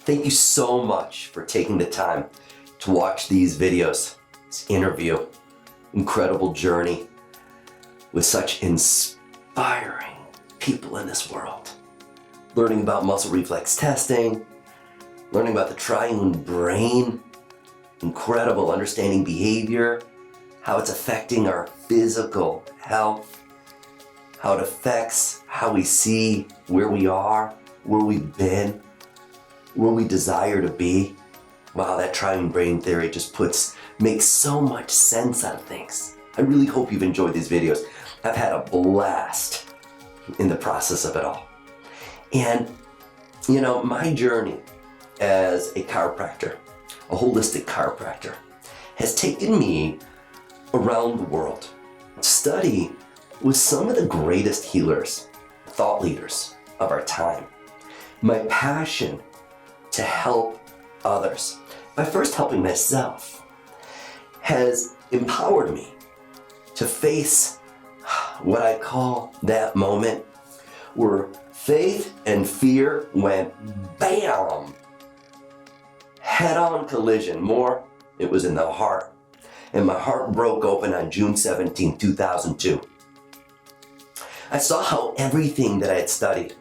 Thank you so much for taking the time to watch these videos, this interview, incredible journey with such inspiring people in this world. Learning about muscle reflex testing, learning about the triune brain, incredible understanding behavior, how it's affecting our physical health, how it affects how we see where we are, where we've been, where we desire to be. Wow, that triune brain theory just makes so much sense out of things. I really hope you've enjoyed these videos. I've had a blast in the process of it all. And, my journey as a chiropractor, a holistic chiropractor, has taken me around the world to study with some of the greatest healers, thought leaders of our time. My passion to help others by first helping myself has empowered me to face what I call that moment where faith and fear went bam, head-on collision. More, it was in the heart. And my heart broke open on June 17, 2002. I saw how everything that I had studied,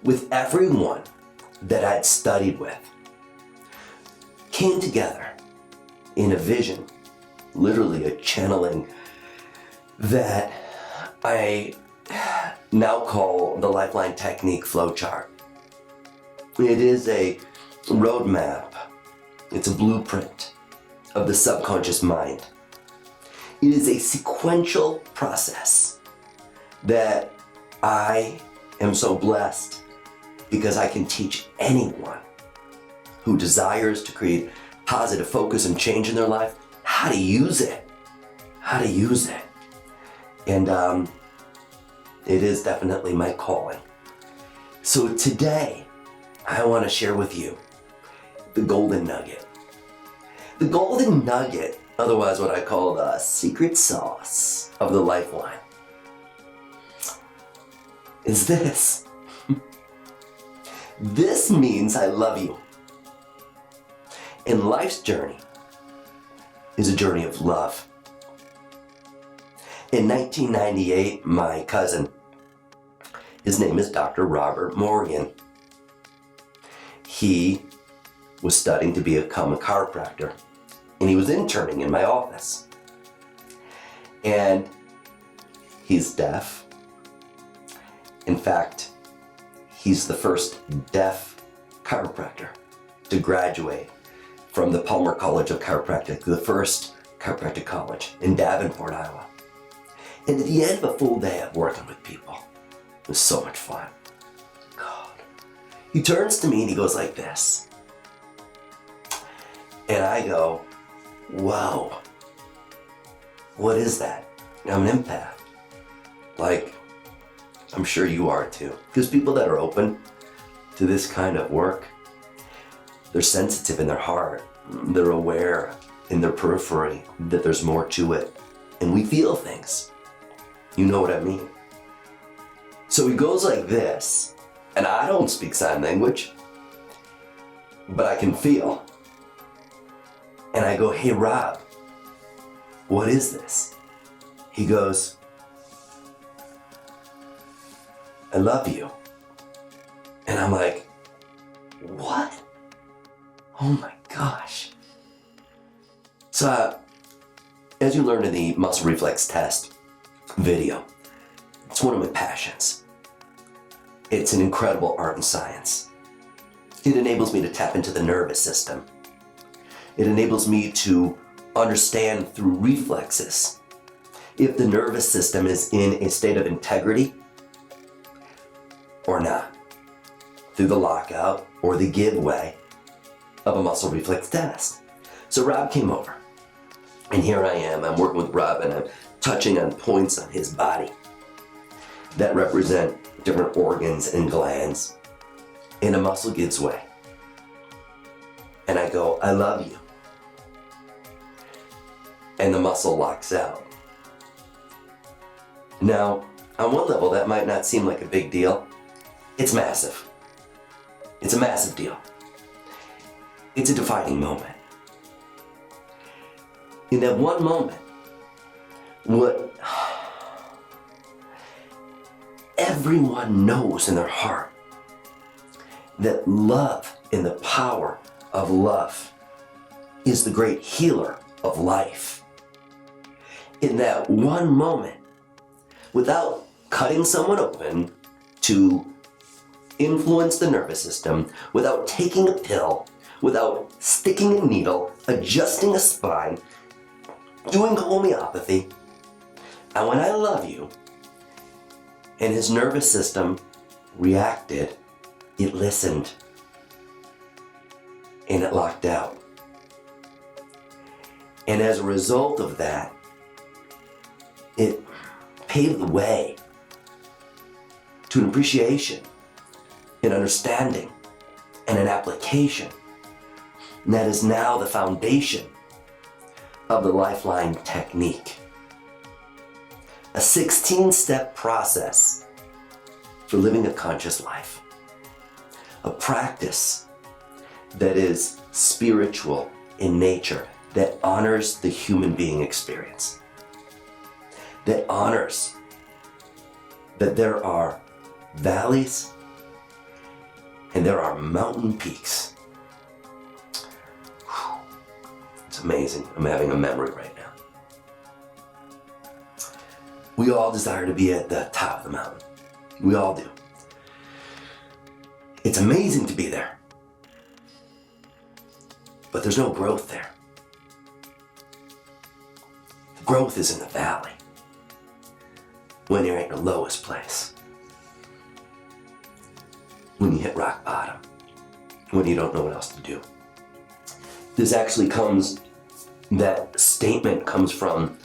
with everyone that I'd studied with, came together in a vision, literally a channeling that I now call the LifeLine technique flowchart. It is a roadmap. It's a blueprint of the subconscious mind. It is a sequential process that I am so blessed because I can teach anyone who desires to create positive focus and change in their life how to use it. And it is definitely my calling. So today, I want to share with you the golden nugget. The golden nugget, otherwise what I call the secret sauce of the LifeLine, is this. This means I love you. And life's journey is a journey of love. In 1998, my cousin, his name is Dr. Robert Morgan, he was studying to become a chiropractor, and he was interning in my office. And he's deaf. In fact, he's the first deaf chiropractor to graduate from the Palmer College of Chiropractic, the first chiropractic college in Davenport, Iowa. And at the end of a full day of working with people, it was so much fun. God. He turns to me and he goes like this. And I go, whoa, what is that? I'm an empath. Like, I'm sure you are too. Because people that are open to this kind of work, they're sensitive in their heart. They're aware in their periphery that there's more to it. And we feel things. You know what I mean? So he goes like this, and I don't speak sign language, but I can feel. And I go, hey Rob, what is this? He goes, I love you. And I'm like, what? Oh my gosh. So, as you learned in the muscle reflex test video, it's one of my passions. It's an incredible art and science. It enables me to tap into the nervous system. It enables me to understand through reflexes if the nervous system is in a state of integrity or not, through the lockout or the give way of a muscle reflex test. So Rob came over, and here I am. I'm working with Rob, and I'm touching on points on his body that represent different organs and glands, and a muscle gives way. And I go, I love you. And the muscle locks out. Now, on one level, that might not seem like a big deal. It's massive. It's a massive deal. It's a defining moment. In that one moment, what everyone knows in their heart, that love and the power of love is the great healer of life. In that one moment, without cutting someone open to influence the nervous system, without taking a pill, without sticking a needle, adjusting a spine, doing homeopathy, and when I love you, and his nervous system reacted, it listened, and it locked out. And as a result of that, it paved the way to an appreciation, an understanding, and an application. And that is now the foundation of the LifeLine technique. A 16-step process for living a conscious life. A practice that is spiritual in nature, that honors the human being experience. That honors that there are valleys and there are mountain peaks. It's amazing. I'm having a memory right now. We all desire to be at the top of the mountain. We all do. It's amazing to be there. But there's no growth there. The growth is in the valley. When you're at your lowest place. When you hit rock bottom. When you don't know what else to do. This actually that statement comes from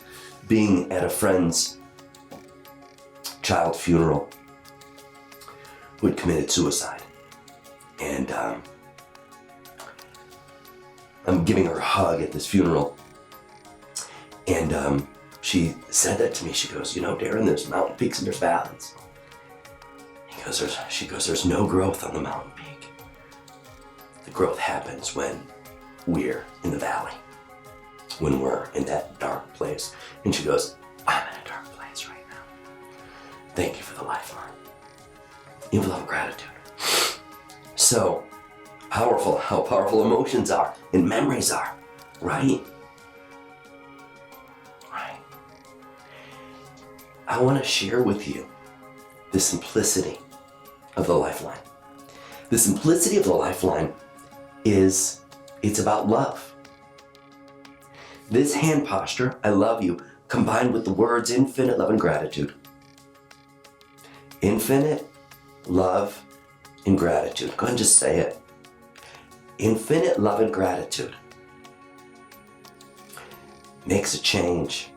being at a friend's child funeral who had committed suicide. And I'm giving her a hug at this funeral. And she said that to me. She goes, Darren, there's mountain peaks and there's valleys. She goes, there's no growth on the mountain peak. The growth happens when we're in the valley, when we're in that dark place. And she goes, I'm in a dark place right now. Thank you for the lifeline. You have a lot of gratitude. So powerful, how powerful emotions are and memories are, right? Right. I want to share with you the simplicity of the LifeLine. The simplicity of the LifeLine it's about love. This hand posture, I love you, combined with the words infinite love and gratitude. Infinite love and gratitude. Go ahead and just say it. Infinite love and gratitude makes a change.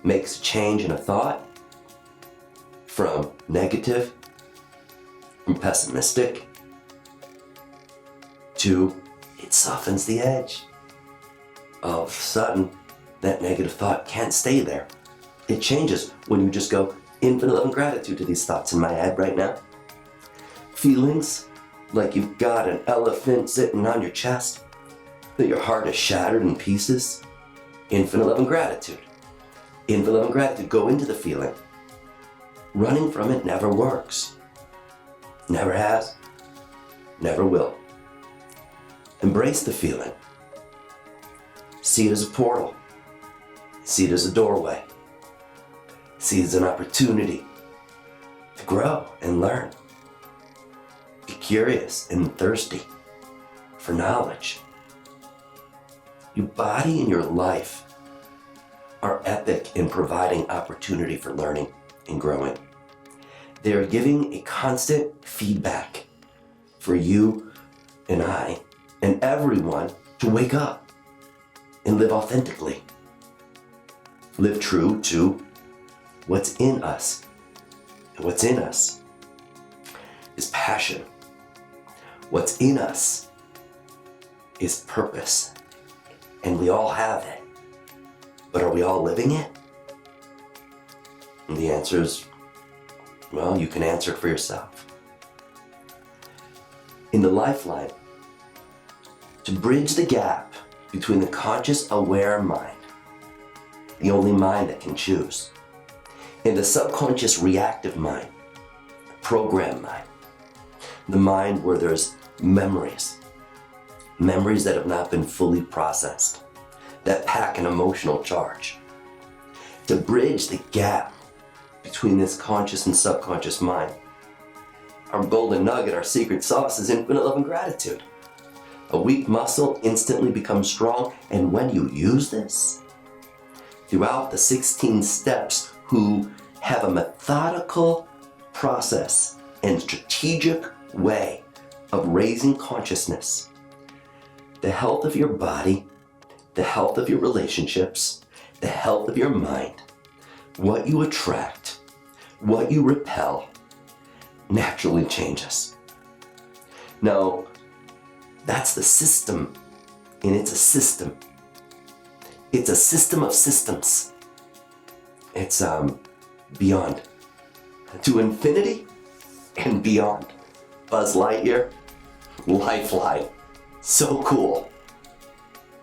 Makes a change in a thought from negative, from pessimistic, to it softens the edge. All of a sudden, that negative thought can't stay there. It changes when you just go, infinite love and gratitude to these thoughts in my head right now. Feelings like you've got an elephant sitting on your chest, that your heart is shattered in pieces. Infinite love and gratitude. Infinite love and gratitude. Go into the feeling. Running from it never works. Never has. Never will. Embrace the feeling. See it as a portal. See it as a doorway. See it as an opportunity to grow and learn. Be curious and thirsty for knowledge. Your body and your life are epic in providing opportunity for learning and growing. They are giving a constant feedback for you and I and everyone to wake up and live authentically. Live true to what's in us. And what's in us is passion. What's in us is purpose. And we all have it. But are we all living it? And the answer is, well, you can answer it for yourself. In the LifeLine, to bridge the gap between the conscious aware mind, the only mind that can choose, and the subconscious reactive mind, the programmed mind, the mind where there's memories that have not been fully processed, that pack an emotional charge. To bridge the gap between this conscious and subconscious mind, our golden nugget, our secret sauce is infinite love and gratitude. A weak muscle instantly becomes strong, and when you use this, throughout the 16 steps who have a methodical process and strategic way of raising consciousness, the health of your body, the health of your relationships, the health of your mind, what you attract, what you repel, naturally changes. Now, that's the system, and it's a system. It's a system of systems. It's beyond, to infinity and beyond. Buzz Lightyear, LifeLine, so cool.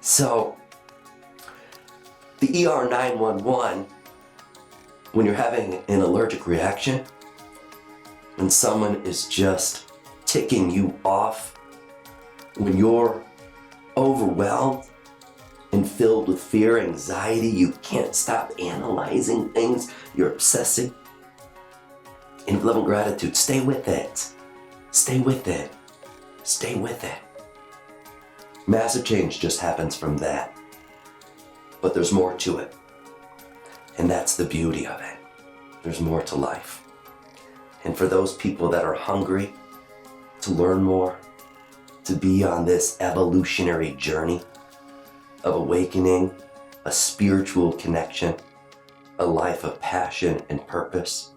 So, the ER 911, when you're having an allergic reaction, when someone is just ticking you off, when you're overwhelmed and filled with fear, anxiety, you can't stop analyzing things, you're obsessing. In love and gratitude, stay with it. Stay with it. Stay with it. Massive change just happens from that. But there's more to it. And that's the beauty of it. There's more to life. And for those people that are hungry to learn more, to be on this evolutionary journey of awakening, a spiritual connection, a life of passion and purpose,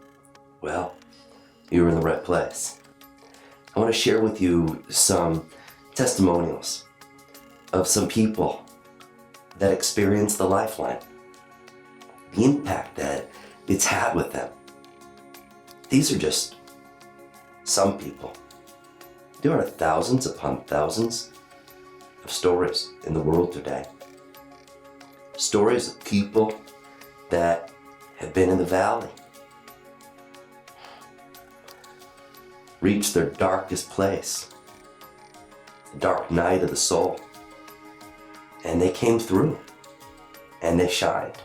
well, you're in the right place. I want to share with you some testimonials of some people that experienced the LifeLine, the impact that it's had with them. These are just some people. There are thousands upon thousands of stories in the world today. Stories of people that have been in the valley, reached their darkest place, the dark night of the soul, and they came through and they shined.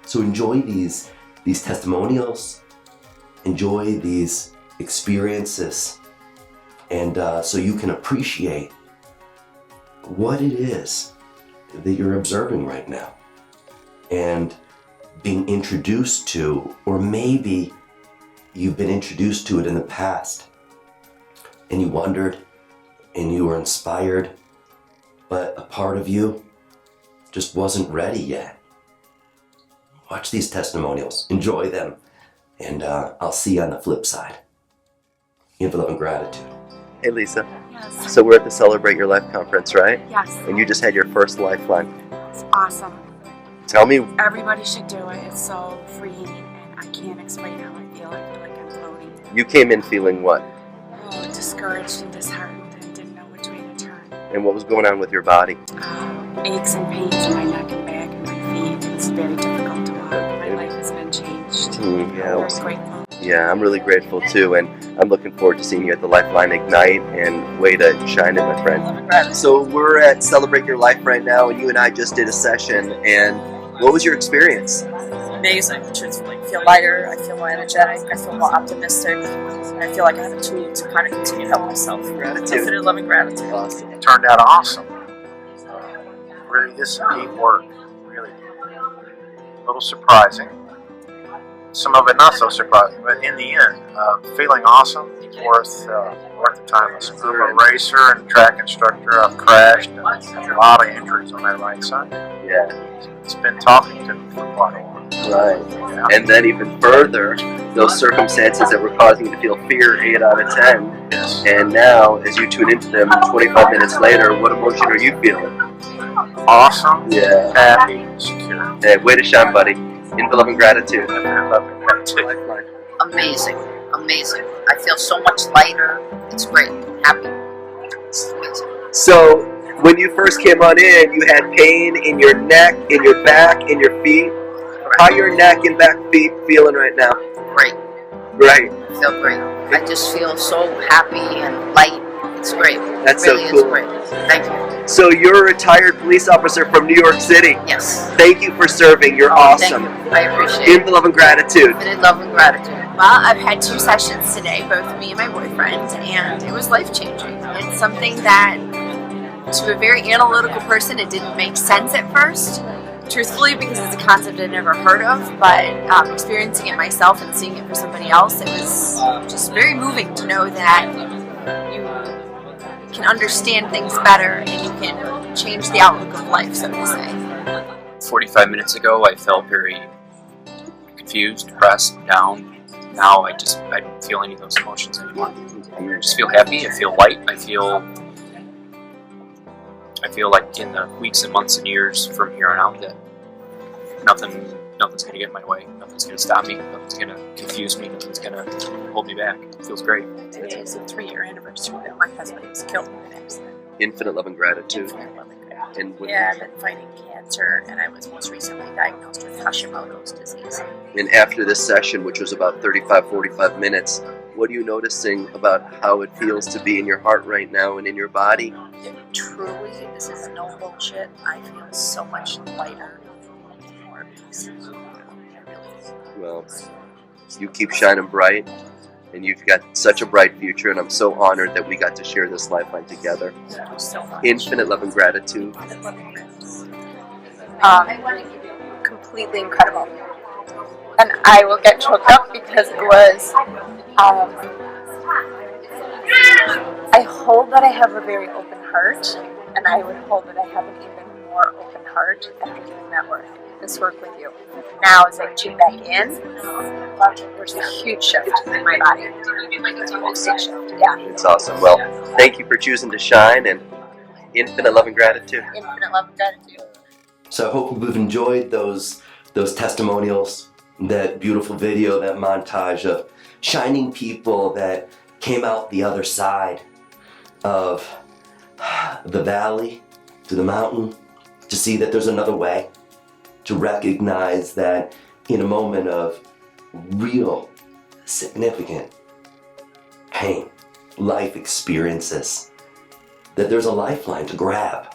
So enjoy these testimonials, enjoy these experiences, and so you can appreciate what it is that you're observing right now and being introduced to, or maybe you've been introduced to it in the past and you wondered and you were inspired, but a part of you just wasn't ready yet. Watch these testimonials, enjoy them, and I'll see you on the flip side. In love and gratitude. Hey Lisa. Yes. So we're at the Celebrate Your Life conference, right? Yes. And you just had your first LifeLine. It's awesome. Tell me. Everybody should do it. It's so freeing, and I can't explain how I feel. I feel like I'm floating. You came in feeling what? Oh, discouraged and disheartened, and didn't know which way to turn. And what was going on with your body? Aches and pains in my neck and back and my feet. It's very difficult to walk. My life has been changed. Yeah. I'm very grateful. Yeah, I'm really grateful too, and I'm looking forward to seeing you at the LifeLine Ignite, and way to shine it, my friend. So we're at Celebrate Your Life right now, and you and I just did a session, and what was your experience? Amazing, truthfully. I feel lighter, I feel more energetic, I feel more optimistic, and I feel like I have a tool to kind of continue to help myself. Gratitude. Infinite love and gratitude. Awesome. It turned out awesome. Really, this is deep work. Really, a little surprising. Some of it not so surprising, but in the end, feeling awesome, worth the time. I'm a racer and track instructor. I've crashed and a lot of injuries on that right side. Yeah. It's been talking to me for quite a while. Right. Yeah. And then even further, those circumstances that were causing you to feel fear, 8 out of 10. Yes. And now, as you tune into them 25 minutes later, what emotion are you feeling? Awesome. Yeah. Happy. Secure. Hey, way to shine, buddy. In love and gratitude. Infinite love and gratitude. LifeLine. Amazing, amazing. I feel so much lighter. It's great. Happy. It's amazing. So, when you first came on in, you had pain in your neck, in your back, in your feet. How are your neck and back feet feeling right now? Great. Great. I feel great. I just feel so happy and light. It's great. That's it really so cool. is great. Thank you. So you're a retired police officer from New York City. Yes. Thank you for serving. You're awesome. Thank you. I appreciate it. Infinite love and gratitude. Infinite love and gratitude. Well, I've had 2 sessions today, both me and my boyfriend, and it was life-changing. It's something that, to a very analytical person, it didn't make sense at first, truthfully, because it's a concept I'd never heard of, but experiencing it myself and seeing it for somebody else, it was just very moving to know that you can understand things better and you can change the outlook of life, so to say. 45 minutes ago, I felt very confused, depressed, down. Now I don't feel any of those emotions anymore. I just feel happy. I feel light. I feel like in the weeks and months and years from here on out that nothing's going to get in my way. Nothing's going to stop me. Nothing's going to confuse me. Nothing's going to hold me back. It feels great. Today is the 3-year anniversary that my husband was killed in an accident. Infinite love and gratitude. Infinite love and gratitude. And Yeah, I've been fighting cancer, and I was most recently diagnosed with Hashimoto's disease. And after this session, which was about 45 minutes, what are you noticing about how it feels to be in your heart right now and in your body? Truly, this is no bullshit. I feel so much lighter and more at peace. Well, you keep shining bright, and you've got such a bright future, and I'm so honored that we got to share this lifeline together. Thank you so much. Infinite love and gratitude. Completely incredible. And I will get choked up because it was, I hold that I have a very open heart, and I would hold that I have an even more open heart after doing that work, this work with you. Now as I tune back in, there's a huge shift in my body. It's a big shift, yeah. It's awesome. Well, thank you for choosing to shine, and infinite love and gratitude. Infinite love and gratitude. So I hope you've enjoyed those testimonials, that beautiful video, that montage of shining people that came out the other side of the valley to the mountain, to see that there's another way, to recognize that in a moment of real significant pain, life experiences, that there's a lifeline to grab,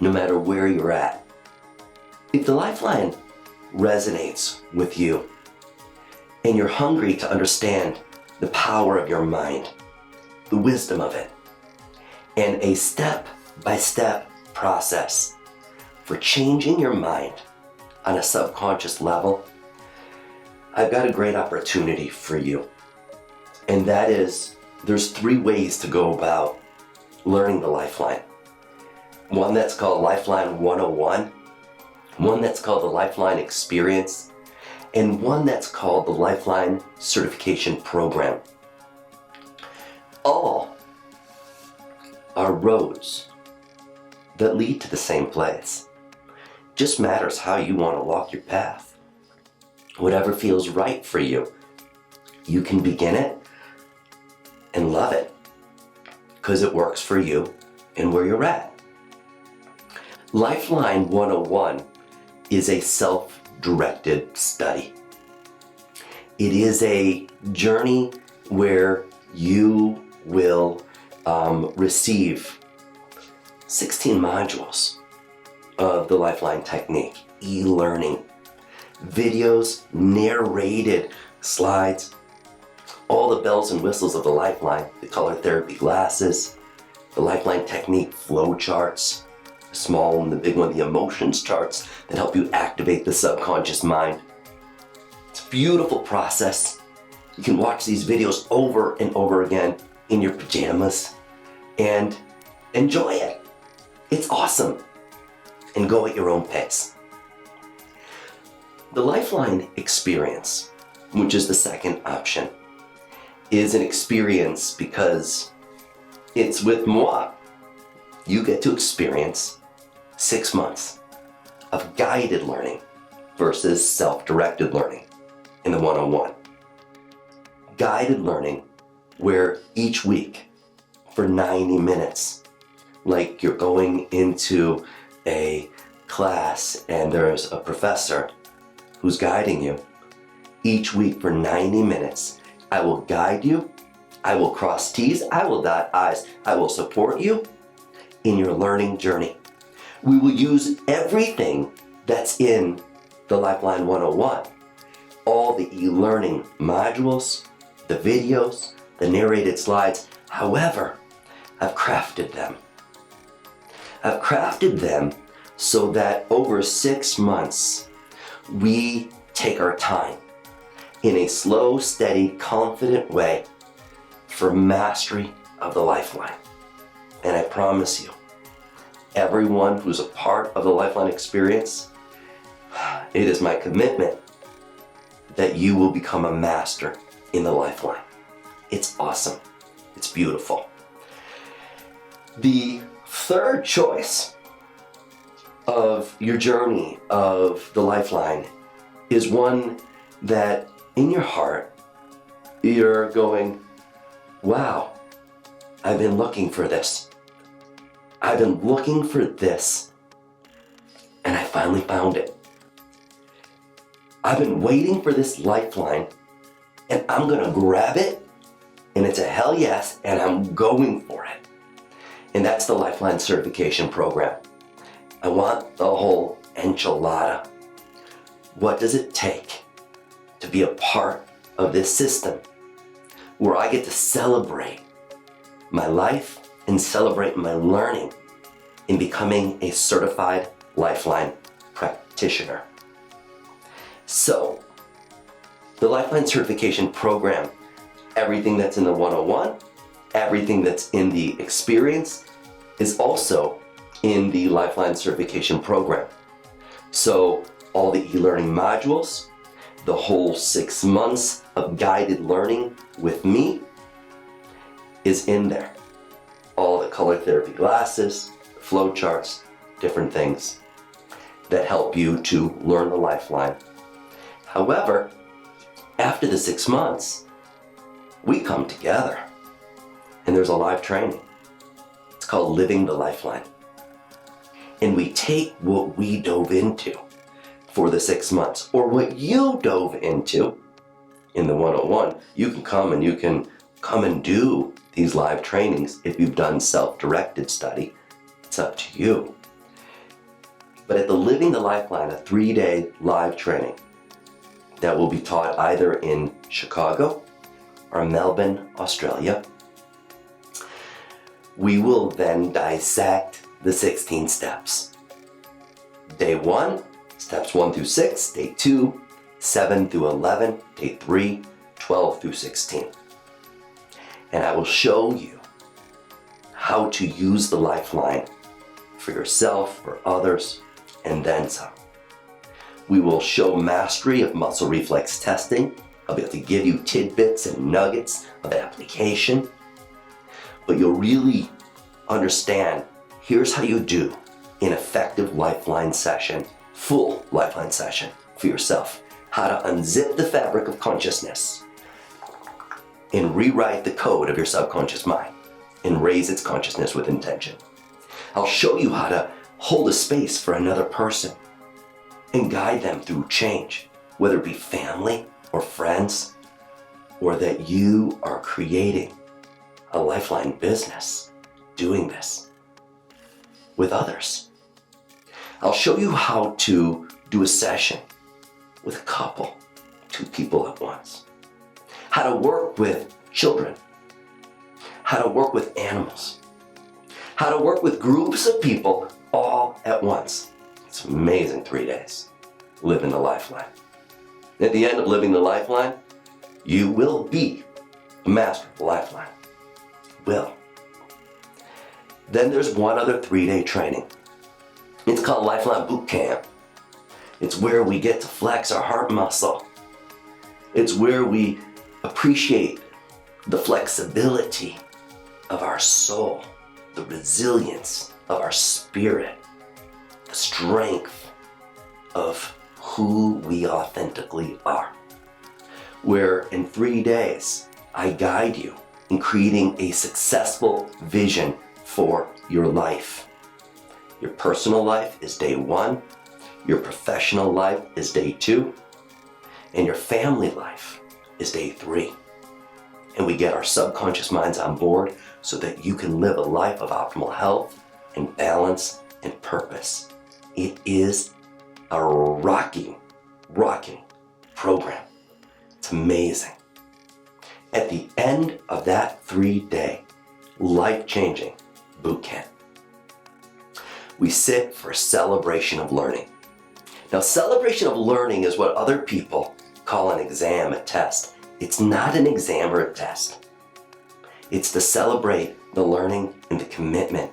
no matter where you're at. If the lifeline resonates with you and you're hungry to understand the power of your mind, the wisdom of it, and a step-by-step process for changing your mind on a subconscious level, I've got a great opportunity for you. And that is, there's 3 ways to go about learning the lifeline. One that's called LifeLine 101, one that's called the LifeLine Experience, and one that's called the LifeLine Certification Program. All are roads that lead to the same place. Just matters how you want to walk your path. Whatever feels right for you, you can begin it and love it because it works for you and where you're at. LifeLine 101 is a self-directed study. It is a journey where you will receive 16 modules of the LifeLine technique, e-learning, videos, narrated slides, all the bells and whistles of the LifeLine, the color therapy glasses, the LifeLine technique flow charts, the small and the big one, the emotions charts that help you activate the subconscious mind. It's a beautiful process. You can watch these videos over and over again in your pajamas and enjoy it. It's awesome. And go at your own pace. The LifeLine experience, which is the second option, is an experience because it's with moi. You get to experience 6 months of guided learning versus self-directed learning in the 101. Guided learning where each week, for 90 minutes, like you're going into a class and there's a professor who's guiding you. Each week for 90 minutes, I will guide you, I will cross T's, I will dot I's, I will support you in your learning journey. We will use everything that's in the LifeLine 101. All the e-learning modules, the videos, the narrated slides. However, I've crafted them. I've crafted them so that over 6 months, we take our time in a slow, steady, confident way for mastery of the LifeLine. And I promise you, everyone who's a part of the LifeLine experience, it is my commitment that you will become a master in the LifeLine. It's awesome. It's beautiful. The third choice of your journey of the LifeLine is one that in your heart, you're going, wow, I've been looking for this. I've been looking for this, and I finally found it. I've been waiting for this LifeLine, and I'm gonna grab it, and it's a hell yes, and I'm going for it. And that's the LifeLine certification program. I want the whole enchilada. What does it take to be a part of this system where I get to celebrate my life and celebrate my learning in becoming a certified LifeLine practitioner? So, the LifeLine certification program, everything that's in the 101, everything that's in the experience is also in the LifeLine certification program. So, all the e-learning modules, the whole 6 months of guided learning with me is in there. All the color therapy glasses, flow charts, different things that help you to learn the LifeLine. However, after the 6 months, we come together and there's a live training. It's called Living the LifeLine. And we take what we dove into for the 6 months, or what you dove into in the 101. You can come and do these live trainings if you've done self-directed study. It's up to you. But at the Living the LifeLine, a 3-day live training that will be taught either in Chicago or Melbourne, Australia, we will then dissect the 16 steps. Day 1, steps 1 through 6. Day 2, 7 through 11. Day 3, 12 through 16. And I will show you how to use the LifeLine for yourself, for others, and then some. We will show mastery of muscle reflex testing. I'll be able to give you tidbits and nuggets of application. But you'll really understand, here's how you do an effective LifeLine session, full LifeLine session for yourself. How to unzip the fabric of consciousness and rewrite the code of your subconscious mind and raise its consciousness with intention. I'll show you how to hold a space for another person and guide them through change, whether it be family or friends, or that you are creating a LifeLine business doing this with others. I'll show you how to do a session with a couple, 2 people at once. How to work with children. How to work with animals. How to work with groups of people all at once. It's an amazing 3 days. Living the LifeLine. At the end of Living the LifeLine, you will be a master of the LifeLine. Will. Then there's one other 3-day training. It's called LifeLine Boot Camp. It's where we get to flex our heart muscle. It's where we appreciate the flexibility of our soul, the resilience of our spirit, the strength of who we authentically are. Where in 3 days, I guide you in creating a successful vision for your life. Your personal life is day 1, your professional life is day 2, and your family life is day 3. And we get our subconscious minds on board so that you can live a life of optimal health and balance and purpose. It is a rocking program. It's amazing. At the end of that 3-day life-changing boot camp, we sit for a celebration of learning. Now, celebration of learning is what other people call an exam, a test. It's not an exam or a test. It's to celebrate the learning and the commitment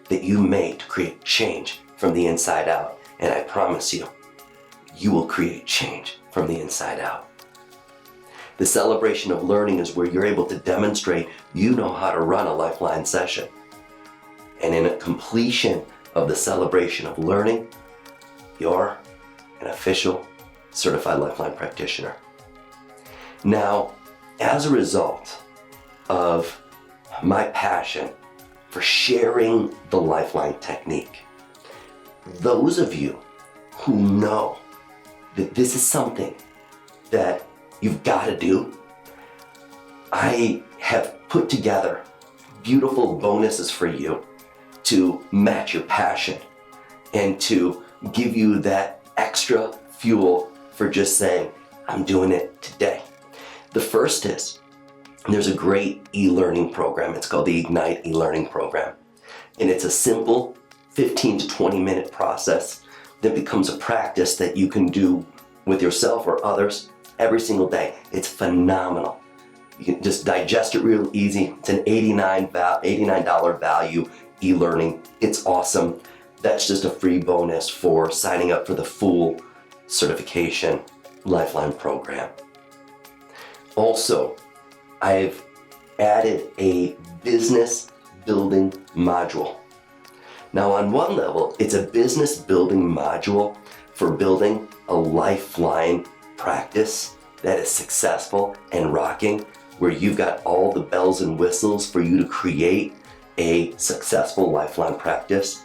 that you made to create change from the inside out. And I promise you, you will create change from the inside out. The celebration of learning is where you're able to demonstrate you know how to run a LifeLine session. And in a completion of the celebration of learning, you're an official certified LifeLine practitioner. Now, as a result of my passion for sharing the LifeLine technique, those of you who know that this is something that you've got to do, I have put together beautiful bonuses for you to match your passion and to give you that extra fuel for just saying, I'm doing it today. The first is, there's a great e-learning program. It's called the Ignite e-learning program. And it's a simple 15 to 20 minute process that becomes a practice that you can do with yourself or others every single day. It's phenomenal. You can just digest it real easy. It's an $89 value e-learning. It's awesome. That's just a free bonus for signing up for the full certification LifeLine program. Also, I've added a business building module. Now, on one level, it's a business building module for building a LifeLine practice that is successful and rocking, where you've got all the bells and whistles for you to create a successful LifeLine practice.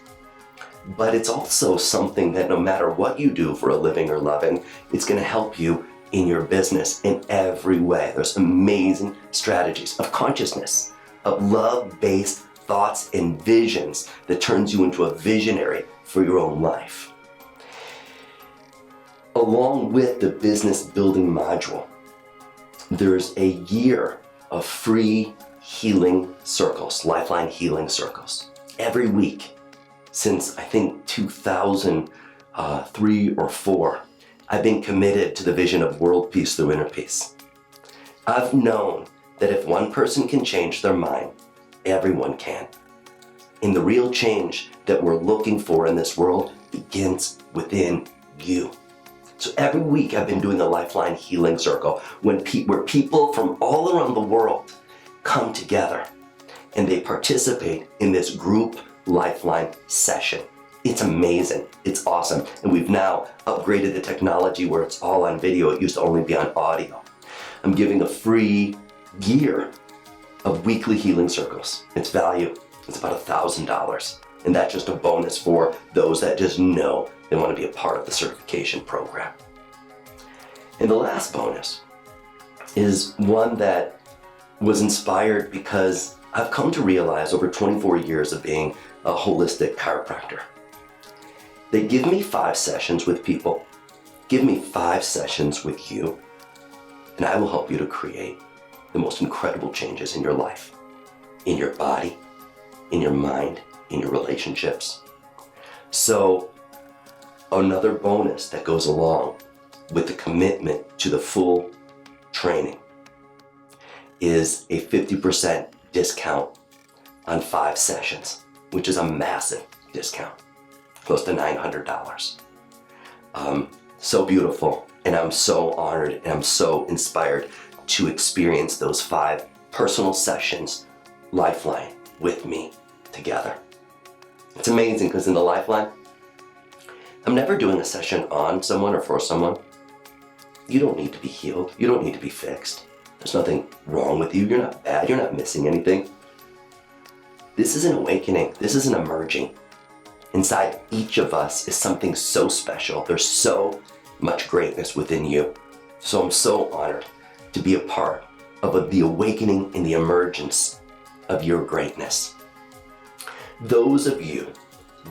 But it's also something that no matter what you do for a living or loving, it's going to help you in your business in every way. There's amazing strategies of consciousness, of love-based thoughts and visions that turns you into a visionary for your own life. Along with the business building module, there's a year of free healing circles, LifeLine healing circles, every week since I think 2003 or 4. I've been committed to the vision of world peace through inner peace. I've known that if one person can change their mind, everyone can. And the real change that we're looking for in this world begins within you. So every week I've been doing a LifeLine healing circle where people from all around the world come together and they participate in this group LifeLine session. It's amazing. It's awesome. And we've now upgraded the technology where it's all on video. It used to only be on audio. I'm giving a free year of weekly healing circles. Its value is about $1,000. And that's just a bonus for those that just know they want to be a part of the certification program. And the last bonus is one that was inspired because I've come to realize over 24 years of being a holistic chiropractor. They give me 5 sessions with people, give me 5 sessions with you, and I will help you to create the most incredible changes in your life, in your body, in your mind, in your relationships. So another bonus that goes along with the commitment to the full training is a 50% discount on 5 sessions, which is a massive discount, close to $900. So beautiful, and I'm so honored and I'm so inspired to experience those 5 personal sessions, LifeLine, with me together. It's amazing because in the LifeLine, I'm never doing a session on someone or for someone. You don't need to be healed. You don't need to be fixed. There's nothing wrong with you. You're not bad. You're not missing anything. This is an awakening. This is an emerging. Inside each of us is something so special. There's so much greatness within you. So I'm so honored to be a part of the awakening and the emergence of your greatness. Those of you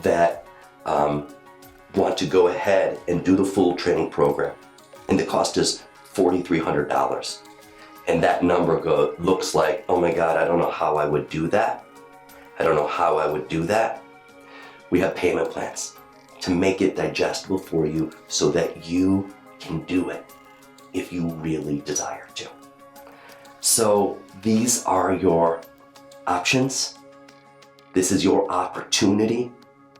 that want to go ahead and do the full training program, and the cost is $4,300, and that number looks like, oh my God, I don't know how I would do that. I don't know how I would do that. We have payment plans to make it digestible for you so that you can do it if you really desire to. So these are your options. This is your opportunity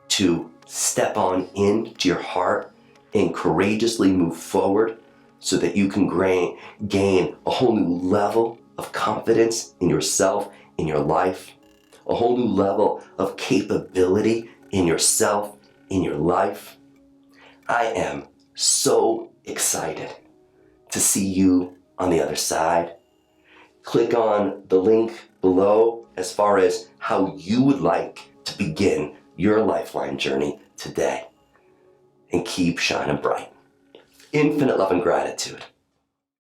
to step on into your heart and courageously move forward so that you can gain a whole new level of confidence in yourself, in your life, a whole new level of capability in yourself, in your life. I am so excited to see you on the other side. Click on the link below as far as how you would like to begin your LifeLine journey today. And keep shining bright. Infinite love and gratitude.